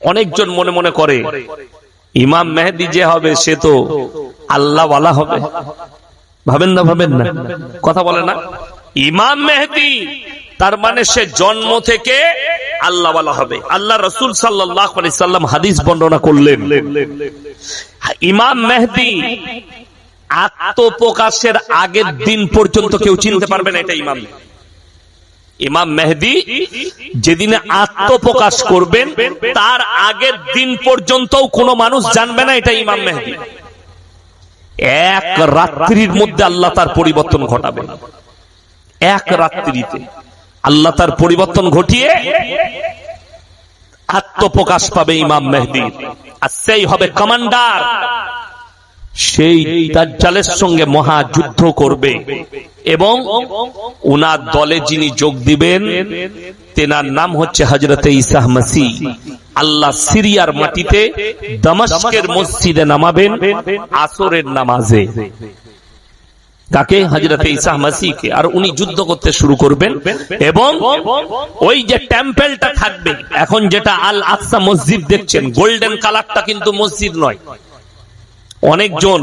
অনেকজন মনে মনে করে ইমাম মেহেদী যে হবে সে তো আল্লাহ ওয়ালা হবে। ভাবেন না কথা বলে না, ইমাম মেহেদী তার মানে সে জন্ম থেকে আল্লাহ ওয়ালা হবে। আল্লাহ রাসূল সাল্লাল্লাহু আলাইহি সাল্লাম হাদিস বর্ণনা করলেন, ইমাম মেহেদী আত্মপ্রকাশের আগের দিন পর্যন্ত কেউ চিনতে পারবে না এটা ইমাম। ইমাম মেহেদী যেদিনে আত্মপ্রকাশ করবেন তার আগের দিন পর্যন্ত কোনো মানুষ জানবে না এটা ইমাম মেহেদী। এক রাত্রির মধ্যে আল্লাহ তার পরিবর্তন ঘটাবে। এক রাত্রিতে আল্লাহ তার পরিবর্তন ঘটিয়ে আত্মপ্রকাশ পাবে ইমাম মেহেদী। আর সেই হবে কমান্ডার, সেই দাজ্জালের সঙ্গে মহাযুদ্ধ করবে এবং উনার দলে যিনি যোগ দিবেন তেনার নাম হচ্ছে হযরতে ঈসা মসীহ। আল্লাহ সিরিয়ার মাটিতে দামেস্কের মসজিদে নামাবেন আসরের নামাজে। তাকে হযরতে ঈসা মসীহকে, আর উনি যুদ্ধ করতে শুরু করবেন এবং ওই যে টেম্পলটা থাকবে এখন যেটা আল আকসা মসজিদ দেখছেন, গোল্ডেন কালারটা কিন্তু মসজিদ নয়। অনেকজন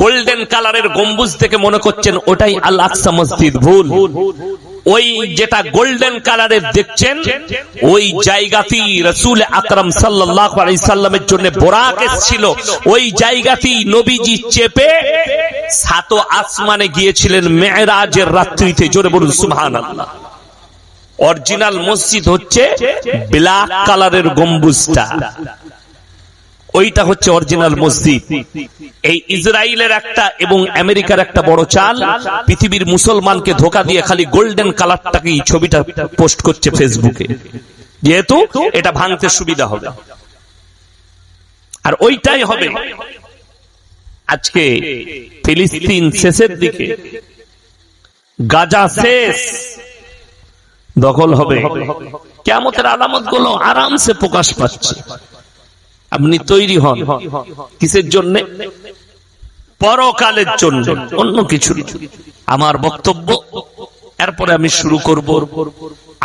গোল্ডেন কালারের গম্বুজ থেকে মনে করছেন ওটাই আল আকসা মসজিদ, ভুল। ওই যেটা গোল্ডেন কালারের দেখছেন ওই জায়গাতেই রাসূল আকরাম সাল্লাল্লাহু আলাইহি সাল্লামের জন্য বোরাক এসেছিল। ওই জায়গাতেই নবীজি চেপে সাত আসমানে গিয়েছিলেন মেরাজের রাত্রিতে। জোরে বলুন সুবহানাল্লাহ। অরিজিনাল মসজিদ হচ্ছে ব্ল্যাক কালারের গম্বুজটা, ওইটা হচ্ছে অরিজিনাল মসজিদ। এই ইসরায়েলের একটা এবং আমেরিকার একটা বড় চাল, পৃথিবীর মুসলমানকে ধোঁকা দিয়ে খালি গোল্ডেন কালারটাকে ছবিটা পোস্ট করছে ফেসবুকে, যেহেতু এটা ভাঙতে সুবিধা হবে। আর ওইটাই হবে আজকে ফিলিস্তিন শেষের দিকে, গাজা শেষ, দখল হবে। কিয়ামতের আলামত গুলো আরামসে প্রকাশ পাচ্ছে। আপনি তৈরি হন কিসের জন্য? পরকালের জন্য, অন্য কিছু। আমার বক্তব্য এরপরে আমি শুরু করব।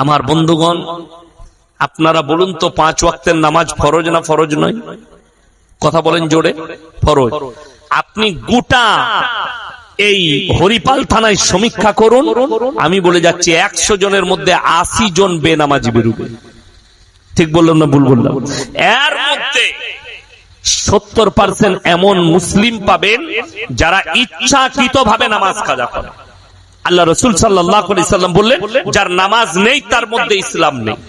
আমার বন্ধুগণ, আপনারা বলুন তো 5 ওয়াক্তের নামাজ ফরজ না ফরজ নয়? কথা বলেন জোরে। ফরজ। আপনি গোটা এই হরিপাল থানায় সমীক্ষা করুন, আমি বলে যাচ্ছি 100 জনের মধ্যে 80 জন বেনামাজি বেরোবে। ঠিক বললাম না ভুল বললাম? এর মধ্যে 70% এমন মুসলিম পাবেন যারা ইচ্ছাকৃতভাবে নামাজ কাজা করে। আল্লাহ রাসূল সাল্লাল্লাহু আলাইহি সাল্লাম বললেন, যার নামাজ নেই তার মধ্যে ইসলাম নেই।